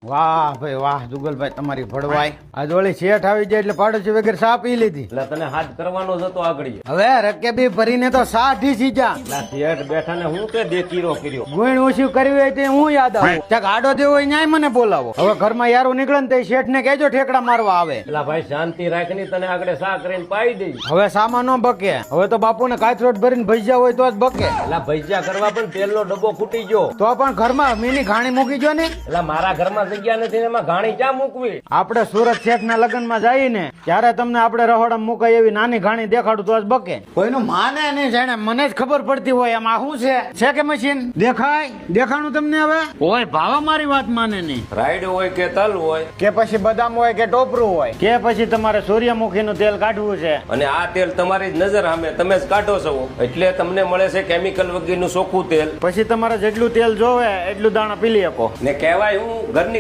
વાહ ભાઈ વાહ જુગલભાઈ તમારી ભડવાઈ આજ ઓલી શેઠ આવી જાય એટલે પાડોશી વગર સા પી લીધી. એટલે તને હાથ કરવાનો જ હતો આગળ. હવે રકેબી ભરીને તો સા ઢીસી જા. શેઠ બેઠા ને હું તે દેકીરો કર્યો. ગુણ ઓછું કર્યું હોય તે હું યાદ આવું. ચાક આડો દેવો હોય ન્યાય મને બોલાવો. હવે ઘરમાં યારું નીકળે ને તે શેઠ ને કહેજો ઠેકડા મારવા આવે. એટલે ભાઈ શાંતિ રાખની તને આગળ સા કરીને પાઈ દઈ. હવે સામાં નો બકે. હવે તો બાપુને કાચરોટ ભરીને ભજીયા હોય તો જ બકે. એટલે ભજીયા કરવા પણ તેલનો ડબ્બો ખૂટી ગયો. તો પણ ઘરમાં મીની ઘાણી મૂકી જો ને. એટલે મારા ઘરમાં જગ્યા નથી ને એમાં ઘાણી ક્યાં મૂકવી. આપણે સુરત શેઠ ના લગ્ન માં જઈએ ને ત્યારે તમને આપણે રહોડા મુકાય એવી નાની ઘાણી દેખાડું તો જ બકે. કોઈનું માને નહીં જાણે મને જ ખબર પડતી હોય એમાં શું છે કે મશીન દેખાય દેખાણું તમને હવે ઓય ભાવા મારી વાત માને નહીં. રાઈડ હોય કે તલ હોય કે પછી બદામ હોય કે ટોપરું હોય કે પછી તમારે સૂર્યમુખી નું તેલ કાઢવું છે અને આ તેલ તમારી જ નજર સામે તમે જ કાઢો છો એટલે તમને મળે છે કેમિકલ વગરનું ચોખ્ખું તેલ. પછી તમારે જેટલું તેલ જોવે એટલું દાણા પી શકો. ને કહેવાય હું ઘરની